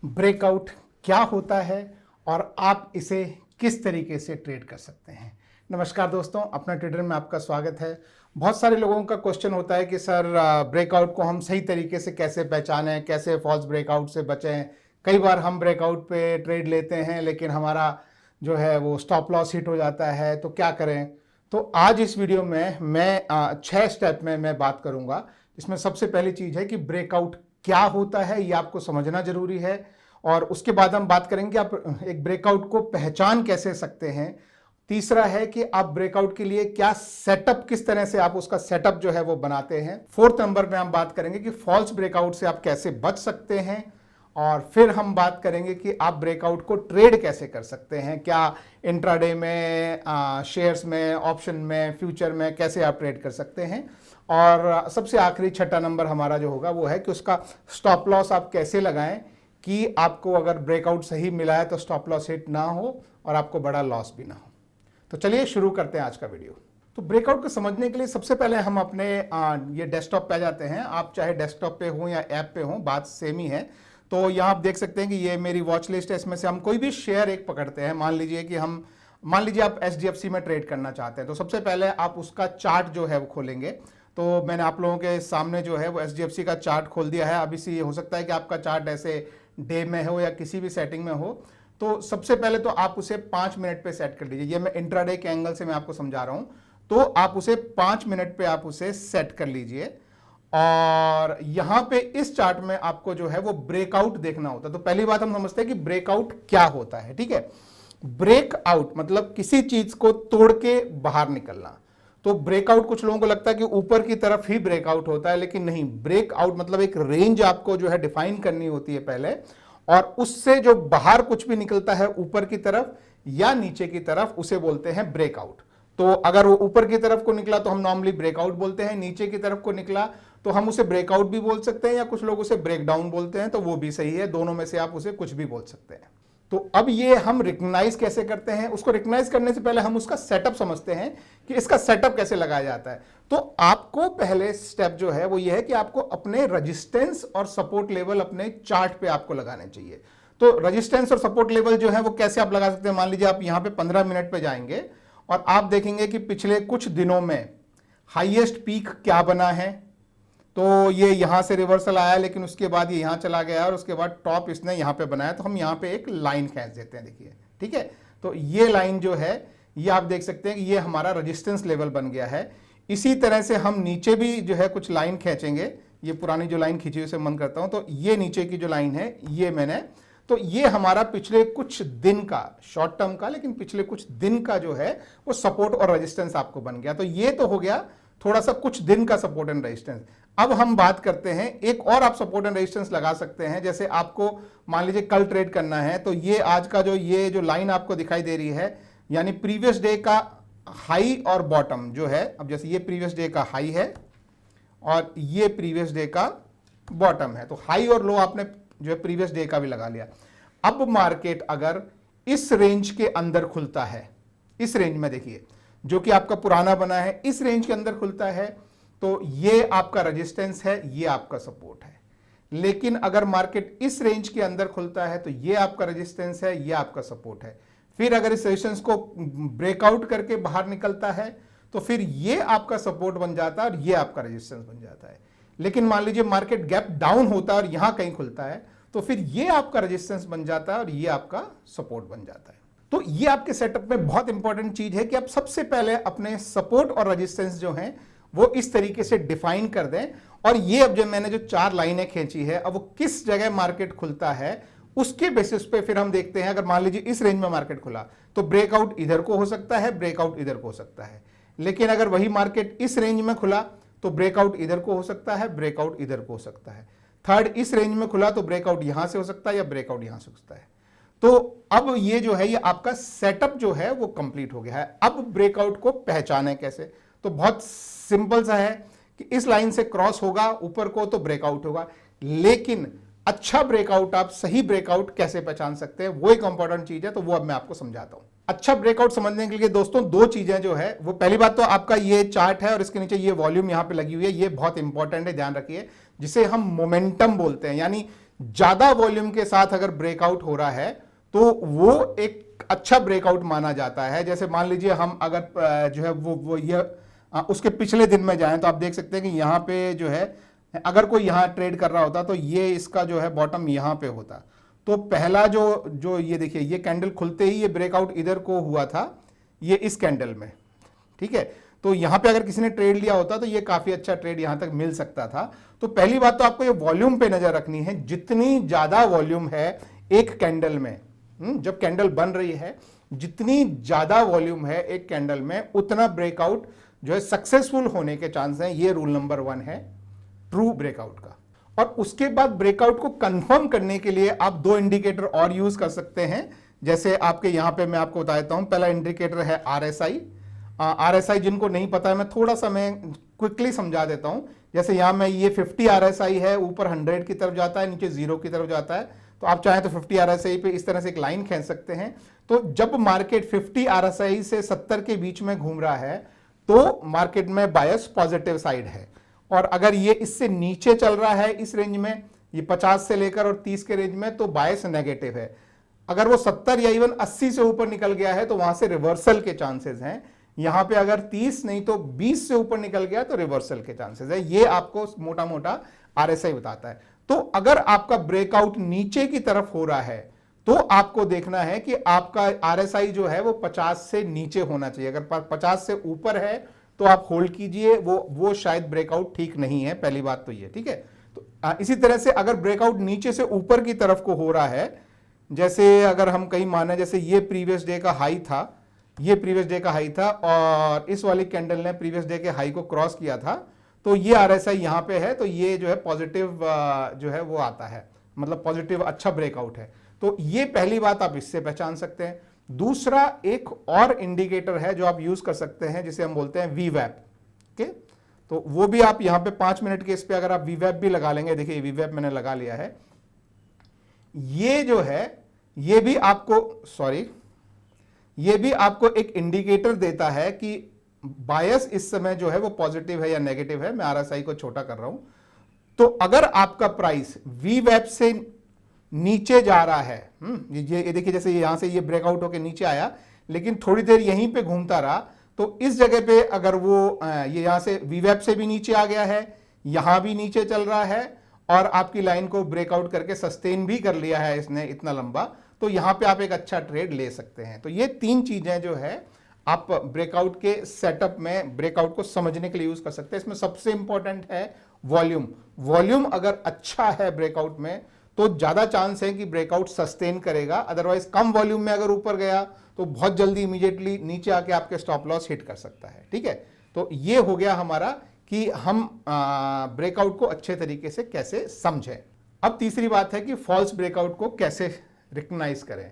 Breakout क्या होता है और आप इसे किस तरीके से ट्रेड कर सकते हैं। नमस्कार दोस्तों, अपना ट्रेडर में आपका स्वागत है। बहुत सारे लोगों का क्वेश्चन होता है कि सर ब्रेकआउट को हम सही तरीके से कैसे पहचानें, कैसे फॉल्स ब्रेकआउट से बचें। कई बार हम ब्रेकआउट पे ट्रेड लेते हैं लेकिन हमारा जो है वो स्टॉप लॉस हिट हो जाता है, तो क्या करें। तो आज इस वीडियो में मैं 6 स्टेप में मैं बात करूंगा। इसमें सबसे पहली चीज़ है कि ब्रेकआउट क्या होता है, ये आपको समझना जरूरी है। और उसके बाद हम बात करेंगे आप एक ब्रेकआउट को पहचान कैसे सकते हैं। तीसरा है कि आप ब्रेकआउट के लिए क्या सेटअप, किस तरह से आप उसका सेटअप जो है वो बनाते हैं। फोर्थ नंबर पे हम बात करेंगे कि फॉल्स ब्रेकआउट से आप कैसे बच सकते हैं। और फिर हम बात करेंगे कि आप ब्रेकआउट को ट्रेड कैसे कर सकते हैं, क्या इंट्राडे में, शेयर्स में, ऑप्शन में, फ्यूचर में कैसे आप ट्रेड कर सकते हैं। और सबसे आखिरी छठा नंबर हमारा जो होगा वो है कि उसका स्टॉप लॉस आप कैसे लगाएं कि आपको अगर ब्रेकआउट सही मिला है तो स्टॉप लॉस हिट ना हो और आपको बड़ा लॉस भी ना हो। तो चलिए शुरू करते हैं आज का वीडियो। तो ब्रेकआउट को समझने के लिए सबसे पहले हम अपने ये डेस्कटॉप पे आ जाते हैं। आप चाहे डेस्कटॉप पे हो या ऐप पे हो, बात सेम ही है। तो यहाँ आप देख सकते हैं कि ये मेरी वॉच लिस्ट है। इसमें से हम कोई भी शेयर एक पकड़ते हैं। मान लीजिए आप एचडीएफसी में ट्रेड करना चाहते हैं, तो सबसे पहले आप उसका चार्ट जो है वो खोलेंगे। तो मैंने आप लोगों के सामने जो है वो एचडीएफसी का चार्ट खोल दिया है। अभी से हो सकता है कि आपका चार्ट ऐसे डे में हो या किसी भी सेटिंग में हो। तो सबसे पहले तो आप उसे 5 मिनट पे सेट कर लीजिए। ये मैं इंट्राडे के एंगल से मैं आपको समझा रहा हूं। तो आप उसे 5 मिनट पे आप उसे सेट कर लीजिए। और यहां पे इस चार्ट में आपको जो है वो ब्रेकआउट देखना होता है। तो पहली बात हम समझते हैं कि ब्रेकआउट क्या होता है। ठीक है, ब्रेकआउट मतलब किसी चीज को तोड़ के बाहर निकलना। तो ब्रेकआउट कुछ लोगों को लगता है कि ऊपर की तरफ ही ब्रेकआउट होता है, लेकिन नहीं। ब्रेकआउट मतलब एक रेंज आपको जो है डिफाइन करनी होती है पहले, और उससे जो बाहर कुछ भी निकलता है ऊपर की तरफ या नीचे की तरफ, उसे बोलते हैं ब्रेकआउट। तो अगर वो ऊपर की तरफ को निकला तो हम नॉर्मली ब्रेकआउट बोलते हैं, नीचे की तरफ को निकला तो हम उसे ब्रेकआउट भी बोल सकते हैं, या कुछ लोग उसे ब्रेकडाउन बोलते हैं, तो वो भी सही है। दोनों में से आप उसे कुछ भी बोल सकते हैं। तो अब ये हम रिकग्नाइज कैसे करते हैं, उसको रिकग्नाइज करने से पहले हम उसका सेटअप समझते हैं कि इसका सेटअप कैसे लगाया जाता है। तो आपको पहले स्टेप जो है वो ये है कि आपको अपने रेजिस्टेंस और सपोर्ट लेवल अपने चार्ट पे आपको लगाने चाहिए। तो रेजिस्टेंस और सपोर्ट लेवल जो है वो कैसे आप लगा सकते हैं। मान लीजिए आप यहां पे 15 मिनट पे जाएंगे और आप देखेंगे कि पिछले कुछ दिनों में हाईएस्ट पीक क्या बना है। तो ये यहां से रिवर्सल आया, लेकिन उसके बाद ये यहां चला गया और उसके बाद टॉप इसने यहां पे बनाया। तो हम यहां पे एक लाइन खींच देते हैं, देखिए। ठीक है, तो ये लाइन जो है ये आप देख सकते हैं कि ये हमारा रेजिस्टेंस लेवल बन गया है। इसी तरह से हम नीचे भी जो है कुछ लाइन खींचेंगे। ये पुरानी जो लाइन खींची उसे मन करता हूं, तो ये नीचे की जो लाइन है ये मैंने, तो ये हमारा पिछले कुछ दिन का, शॉर्ट टर्म का, लेकिन पिछले कुछ दिन का जो है वो सपोर्ट और रेजिस्टेंस आपको बन गया। तो ये तो हो गया थोड़ा सा कुछ दिन का सपोर्ट एंड रेजिस्टेंस। अब हम बात करते हैं एक और आप सपोर्ट एंड रेजिस्टेंस लगा सकते हैं। जैसे आपको मान लीजिए कल ट्रेड करना है, तो ये आज का ये जो लाइन आपको दिखाई दे रही है, यानी प्रीवियस डे का हाई और बॉटम जो है। अब जैसे ये प्रीवियस डे का हाई है और ये प्रीवियस डे का बॉटम है, तो हाई और लो आपने जो है प्रीवियस डे का भी लगा लिया। अब मार्केट अगर इस रेंज के अंदर खुलता है, इस रेंज में देखिए जो कि आपका पुराना बना है, इस रेंज के अंदर खुलता है, तो ये आपका रेजिस्टेंस है, ये आपका सपोर्ट है। लेकिन अगर मार्केट इस रेंज के अंदर खुलता है तो ये आपका रेजिस्टेंस है, ये आपका सपोर्ट है। फिर अगर इस रेजिस्टेंस को ब्रेकआउट करके बाहर निकलता है तो फिर ये आपका सपोर्ट बन जाता है और ये आपका रेजिस्टेंस बन जाता है। लेकिन मान लीजिए मार्केट गैप डाउन होता है और यहां कहीं खुलता है, तो फिर ये आपका रेजिस्टेंस बन जाता है और ये आपका सपोर्ट बन जाता है। तो ये आपके सेटअप में बहुत इंपॉर्टेंट चीज है कि आप सबसे पहले अपने सपोर्ट और रेजिस्टेंस जो हैं वो इस तरीके से डिफाइन कर दें। और ये अब जो मैंने जो 4 लाइनें खींची है, अब वो किस जगह मार्केट खुलता है उसके बेसिस पे फिर हम देखते हैं। अगर मान लीजिए इस रेंज में मार्केट खुला तो ब्रेकआउट इधर को हो सकता है, ब्रेकआउट इधर को हो सकता है। लेकिन अगर वही मार्केट इस रेंज में खुला तो ब्रेकआउट इधर को हो सकता है, ब्रेकआउट इधर को हो सकता है। थर्ड, इस रेंज में खुला तो ब्रेकआउट यहां से हो सकता है या ब्रेकआउट यहां से हो सकता है। तो अब ये जो है ये आपका सेटअप जो है वो कंप्लीट हो गया है। अब ब्रेकआउट को पहचाने कैसे, तो बहुत सिंपल सा है कि इस लाइन से क्रॉस होगा ऊपर को तो ब्रेकआउट होगा। लेकिन अच्छा ब्रेकआउट, आप सही ब्रेकआउट कैसे पहचान सकते हैं, वो एक इंपॉर्टेंट चीज है। तो वो अब मैं आपको समझाता हूं। अच्छा ब्रेकआउट समझने के लिए दोस्तों 2 चीजें जो है वो, पहली बात तो आपका ये चार्ट है और इसके नीचे ये वॉल्यूम यहां पे लगी हुई है, ये बहुत इंपॉर्टेंट है, ध्यान रखिए। जिसे हम मोमेंटम बोलते हैं, यानी ज्यादा वॉल्यूम के साथ अगर ब्रेकआउट हो रहा है तो वो एक अच्छा ब्रेकआउट माना जाता है। जैसे मान लीजिए हम अगर जो है वो ये उसके पिछले दिन में जाएं तो आप देख सकते हैं कि यहां पे जो है अगर कोई यहां ट्रेड कर रहा होता तो ये इसका जो है बॉटम यहां पे होता। तो पहला जो जो ये देखिए ये कैंडल खुलते ही ये ब्रेकआउट इधर को हुआ था, ये इस कैंडल में, ठीक है। तो यहां पे अगर किसी ने ट्रेड लिया होता तो ये काफी अच्छा ट्रेड यहां तक मिल सकता था। तो पहली बात तो आपको ये वॉल्यूम पे नजर रखनी है। जितनी ज्यादा वॉल्यूम है एक कैंडल में, जब कैंडल बन रही है, जितनी ज्यादा वॉल्यूम है एक कैंडल में, उतना ब्रेकआउट जो है सक्सेसफुल होने के चांस हैं। ये रूल नंबर 1 है ट्रू ब्रेकआउट का। और उसके बाद ब्रेकआउट को कंफर्म करने के लिए आप 2 इंडिकेटर और यूज कर सकते हैं। जैसे आपके यहां पे मैं आपको बता देता हूं। पहला इंडिकेटर है RSI। RSI जिनको नहीं पता है, मैं थोड़ा सा मैं क्विकली समझा देता हूं। जैसे यहां में ये 50 RSI है, ऊपर 100 की तरफ जाता है, नीचे 0 की तरफ जाता है। तो आप चाहें तो 50 RSI पे इस तरह से एक लाइन खींच सकते हैं। तो जब मार्केट 50 RSI से 70 के बीच में घूम रहा है तो मार्केट में बायस पॉजिटिव साइड है। और अगर ये इससे नीचे चल रहा है इस रेंज में, ये 50 से लेकर और 30 के रेंज में, तो बायस नेगेटिव है। अगर वो 70 या इवन 80 से ऊपर निकल गया है तो वहां से रिवर्सल के चांसेस हैं। यहां पे अगर 30 नहीं तो 20 से ऊपर निकल गया तो रिवर्सल के चांसेस है। ये आपको मोटा मोटा RSI बताता है। तो अगर आपका ब्रेकआउट नीचे की तरफ हो रहा है तो आपको देखना है कि आपका RSI जो है वो 50 से नीचे होना चाहिए। अगर 50 से ऊपर है तो आप होल्ड कीजिए, वो शायद ब्रेकआउट ठीक नहीं है। पहली बात तो ये, ठीक है। तो इसी तरह से अगर ब्रेकआउट नीचे से ऊपर की तरफ को हो रहा है, जैसे अगर हम कहीं माने जैसे ये प्रीवियस डे का हाई था, ये प्रीवियस डे का हाई था और इस वाली कैंडल ने प्रीवियस डे के हाई को क्रॉस किया था, तो ये RSI यहां पे है, तो ये जो है पॉजिटिव जो है वो आता है, मतलब पॉजिटिव अच्छा ब्रेकआउट है। तो ये पहली बात आप इससे पहचान सकते हैं। दूसरा एक और इंडिकेटर है जो आप यूज कर सकते हैं, जिसे हम बोलते हैं VWAP के। तो वो भी आप यहां पे 5 मिनट के इस पे अगर आप VWAP भी लगा लेंगे, देखिए VWAP मैंने लगा लिया है। ये जो है ये भी आपको एक इंडिकेटर देता है कि बायस इस समय जो है वो पॉजिटिव है या नेगेटिव है। मैं RSI को छोटा कर रहा हूं। तो अगर आपका प्राइस VWAP से नीचे जा रहा है, ये देखिए जैसे यहां से ये ब्रेकआउट होकर नीचे आया लेकिन थोड़ी देर यहीं पे घूमता रहा, तो इस जगह पे अगर वो ये यहां से VWAP से भी नीचे आ गया है, यहां भी नीचे चल रहा है और आपकी लाइन को ब्रेकआउट करके सस्टेन भी कर लिया है इसने इतना लंबा, तो यहां पे आप एक अच्छा ट्रेड ले सकते हैं। तो ये 3 चीजें जो है आप ब्रेकआउट के सेटअप में ब्रेकआउट को समझने के लिए यूज कर सकते हैं। इसमें सबसे इंपॉर्टेंट है वॉल्यूम। वॉल्यूम अगर अच्छा है ब्रेकआउट में तो ज्यादा चांस है कि ब्रेकआउट सस्टेन करेगा। अदरवाइज कम वॉल्यूम में अगर ऊपर गया तो बहुत जल्दी इमीडिएटली नीचे आके आपके स्टॉप लॉस हिट कर सकता है, ठीक है। तो ये हो गया हमारा कि हम ब्रेकआउट को अच्छे तरीके से कैसे समझें। अब तीसरी बात है कि फॉल्स ब्रेकआउट को कैसे रिकग्नाइज करें।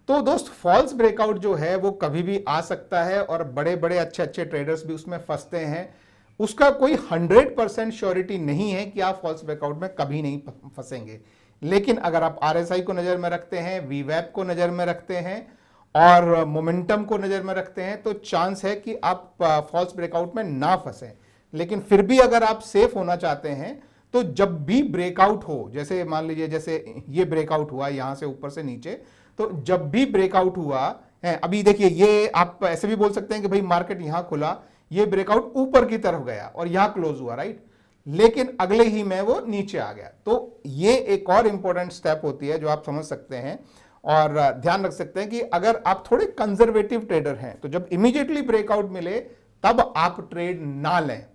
तो दोस्त, फॉल्स ब्रेकआउट जो है वो कभी भी आ सकता है और बड़े बड़े अच्छे अच्छे ट्रेडर्स भी उसमें फंसते हैं। उसका कोई 100% श्योरिटी नहीं है कि आप फॉल्स ब्रेकआउट में कभी नहीं फंसेंगे। लेकिन अगर आप RSI को नजर में रखते हैं, VWAP को नजर में रखते हैं और मोमेंटम को नजर में रखते हैं, तो चांस है कि आप फॉल्स ब्रेकआउट में ना फंसे। लेकिन फिर भी अगर आप सेफ होना चाहते हैं तो जब भी ब्रेकआउट हो, जैसे मान लीजिए जैसे ये ब्रेकआउट हुआ यहां से ऊपर से नीचे, तो जब भी ब्रेकआउट हुआ है, अभी देखिए ये आप ऐसे भी बोल सकते हैं कि भाई मार्केट यहां खुला, ये ब्रेकआउट ऊपर की तरफ गया और यहां क्लोज हुआ, राइट, लेकिन अगले ही में वो नीचे आ गया। तो ये एक और इंपॉर्टेंट स्टेप होती है जो आप समझ सकते हैं और ध्यान रख सकते हैं कि अगर आप थोड़े कंजर्वेटिव ट्रेडर हैं तो जब इमीडिएटली ब्रेकआउट मिले तब आप ट्रेड ना लें।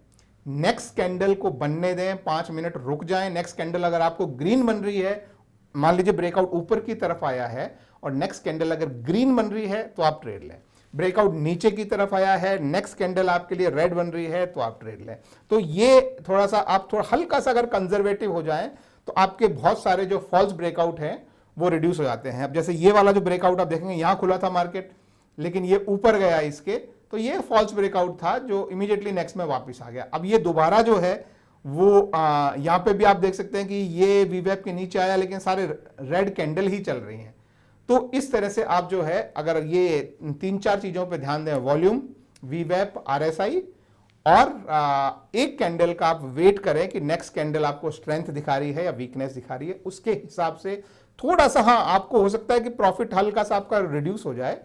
नेक्स्ट कैंडल को बनने दें, 5 मिनट रुक जाएं। नेक्स्ट कैंडल अगर आपको ग्रीन बन रही है, मान लीजिए ब्रेकआउट ऊपर की तरफ आया है और नेक्स्ट कैंडल अगर ग्रीन बन रही है तो आप ट्रेड लें। ब्रेकआउट नीचे की तरफ आया है, नेक्स्ट कैंडल आपके लिए रेड बन रही है तो आप ट्रेड लें। तो ये थोड़ा सा आप थोड़ा हल्का सा अगर कंजर्वेटिव हो जाएं तो आपके बहुत सारे जो फॉल्स ब्रेकआउट हैं वो रिड्यूस हो जाते हैं। अब जैसे ये वाला जो ब्रेकआउट आप देखेंगे, यहां खुला था मार्केट लेकिन ये ऊपर गया इसके, तो ये फॉल्स ब्रेकआउट था जो इमीडिएटली नेक्स्ट में वापस आ गया। अब ये दोबारा जो है वो यहां पे भी आप देख सकते हैं कि ये VWAP के नीचे आया लेकिन सारे रेड कैंडल ही चल रही हैं। तो इस तरह से आप जो है अगर ये 3-4 चीजों पे ध्यान दें, वॉल्यूम, VWAP, RSI और एक कैंडल का आप वेट करें कि नेक्स्ट कैंडल आपको स्ट्रेंथ दिखा रही है या वीकनेस दिखा रही है, उसके हिसाब से थोड़ा सा, हाँ आपको हो सकता है कि प्रॉफिट हल्का सा आपका रिड्यूस हो जाए,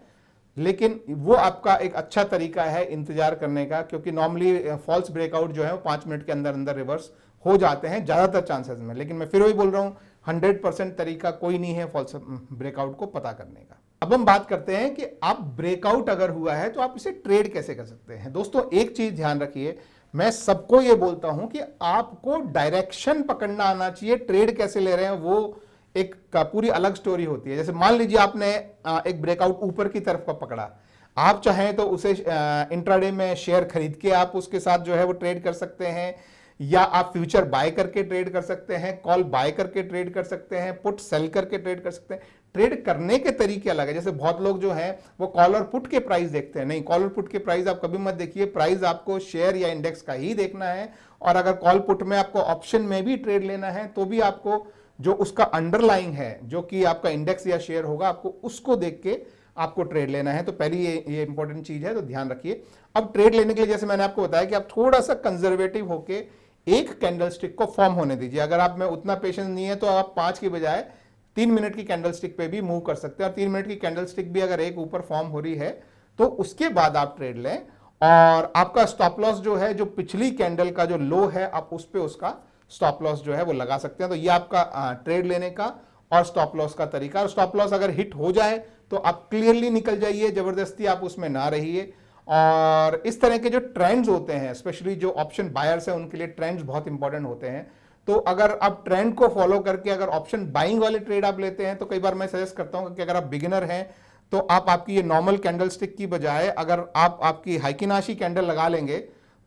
लेकिन वो आपका एक अच्छा तरीका है इंतजार करने का, क्योंकि नॉर्मली फॉल्स ब्रेकआउट जो है वो 5 मिनट के अंदर अंदर रिवर्स हो जाते हैं ज्यादातर चांसेस में। लेकिन मैं फिर वही बोल रहा हूं, 100% तरीका कोई नहीं है फॉल्स ब्रेकआउट को पता करने का। अब हम बात करते हैं कि आप ब्रेकआउट अगर हुआ है तो आप इसे ट्रेड कैसे कर सकते हैं। दोस्तों एक चीज ध्यान रखिए, मैं सबको ये बोलता हूं कि आपको डायरेक्शन पकड़ना आना चाहिए, ट्रेड कैसे ले रहे हैं वो एक पूरी अलग स्टोरी होती है। जैसे मान लीजिए आपने एक ब्रेकआउट ऊपर की तरफ का पकड़ा, आप चाहें तो उसे इंट्राडे में शेयर खरीद के आप उसके साथ जो है वो ट्रेड कर सकते हैं, या आप फ्यूचर बाय करके ट्रेड कर सकते हैं, कॉल बाय करके ट्रेड कर सकते हैं, पुट सेल करके ट्रेड कर सकते हैं। ट्रेड करने के तरीके अलग है। जैसे बहुत लोग जो हैं वो कॉल और पुट के प्राइस देखते हैं, नहीं, कॉल और पुट के प्राइस आप कभी मत देखिए, प्राइस आपको शेयर या इंडेक्स का ही देखना है। और अगर कॉल पुट में आपको ऑप्शन में भी ट्रेड लेना है तो भी आपको जो उसका अंडरलाइंग है, जो कि आपका इंडेक्स या शेयर होगा, आपको उसको देख के आपको ट्रेड लेना है। तो पहली ये इंपॉर्टेंट चीज है, तो ध्यान रखिए। अब ट्रेड लेने के लिए जैसे मैंने आपको बताया कि आप थोड़ा सा कंजर्वेटिव होके एक कैंडलस्टिक को फॉर्म होने दीजिए। अगर आप में उतना पेशेंस नहीं है तो आप 5 की बजाय 3 मिनट की कैंडलस्टिक पे भी मूव कर सकते हैं। और 3 मिनट की कैंडलस्टिक भी अगर एक ऊपर फॉर्म हो रही है तो उसके बाद आप ट्रेड लें, और आपका स्टॉप लॉस जो है, जो पिछली कैंडल का जो लो है, आप उस पे उसका स्टॉप लॉस जो है वो लगा सकते हैं। तो ये आपका ट्रेड लेने का और स्टॉप लॉस का तरीका। और स्टॉप लॉस अगर हिट हो जाए तो आप क्लियरली निकल जाइए, जबरदस्ती आप उसमें ना रहिए। और इस तरह के जो ट्रेंड्स होते हैं, स्पेशली जो ऑप्शन बायर्स हैं उनके लिए ट्रेंड्स बहुत इंपॉर्टेंट होते हैं। तो अगर आप ट्रेंड को फॉलो करके अगर ऑप्शन बाइंग वाले ट्रेड आप लेते हैं तो कई बार मैं सजेस्ट करता हूं कि अगर आप बिगिनर हैं तो आप आपकी ये नॉर्मल कैंडलस्टिक की बजाय अगर आप आपकी हाइकिनाशी कैंडल लगा लेंगे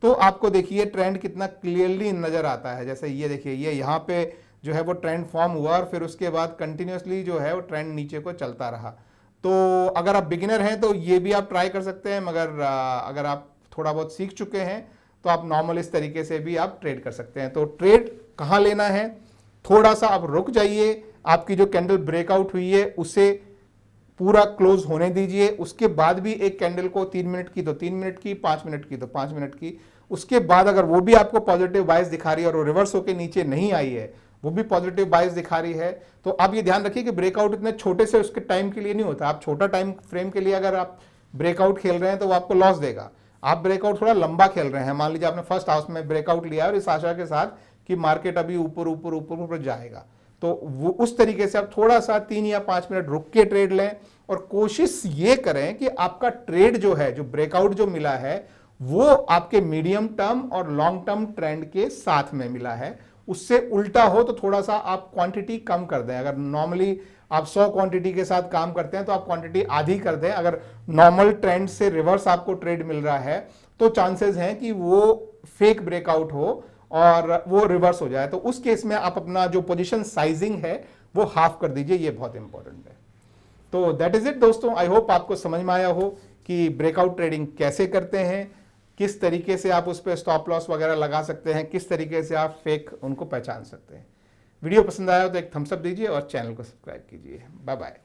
तो आपको देखिए ट्रेंड कितना क्लियरली नजर आता है। जैसे ये देखिए, ये यहाँ पे जो है वो ट्रेंड फॉर्म हुआ और फिर उसके बाद कंटिन्यूसली जो है वो ट्रेंड नीचे को चलता रहा। तो अगर आप बिगिनर हैं तो ये भी आप ट्राई कर सकते हैं, मगर अगर आप थोड़ा बहुत सीख चुके हैं तो आप नॉर्मल इस तरीके से भी आप ट्रेड कर सकते हैं। तो ट्रेड कहाँ लेना है, थोड़ा सा आप रुक जाइए, आपकी जो कैंडल ब्रेकआउट हुई है उसे पूरा क्लोज होने दीजिए, उसके बाद भी एक कैंडल को 3 मिनट की तो 3 मिनट की, 5 मिनट की तो 5 मिनट की, उसके बाद अगर वो भी आपको पॉजिटिव बायस दिखा रही है और वो रिवर्स होकर नीचे नहीं आई है, वो भी पॉजिटिव बायस दिखा रही है, तो आप ये ध्यान रखिए कि ब्रेकआउट इतने छोटे से उसके टाइम के लिए नहीं होता। आप छोटा टाइम फ्रेम के लिए अगर आप ब्रेकआउट खेल रहे हैं तो वो आपको लॉस देगा। आप ब्रेकआउट थोड़ा लंबा खेल रहे हैं, मान लीजिए आपने फर्स्ट हाउस में ब्रेकआउट लिया और इस आशा के साथ कि मार्केट अभी ऊपर ऊपर ऊपर ऊपर जाएगा, तो वो उस तरीके से आप थोड़ा सा 3 या 5 मिनट रुक के ट्रेड लें। और कोशिश ये करें कि आपका ट्रेड जो है, जो ब्रेकआउट जो मिला है, वो आपके मीडियम टर्म और लॉन्ग टर्म ट्रेंड के साथ में मिला है। उससे उल्टा हो तो थोड़ा सा आप क्वांटिटी कम कर दें। अगर नॉर्मली आप 100 क्वांटिटी के साथ काम करते हैं तो आप क्वांटिटी आधी कर दें। अगर नॉर्मल ट्रेंड से रिवर्स आपको ट्रेड मिल रहा है तो चांसेस हैं कि वो फेक ब्रेकआउट हो और वो रिवर्स हो जाए, तो उस केस में आप अपना जो पोजीशन साइजिंग है वो हाफ कर दीजिए, ये बहुत इंपॉर्टेंट है। तो दैट इज इट दोस्तों, आई होप आपको समझ में आया हो कि ब्रेकआउट ट्रेडिंग कैसे करते हैं, किस तरीके से आप उस पर स्टॉप लॉस वगैरह लगा सकते हैं, किस तरीके से आप फेक उनको पहचान सकते हैं। वीडियो पसंद आया हो तो एक थम्स अप दीजिए और चैनल को सब्सक्राइब कीजिए। Bye bye.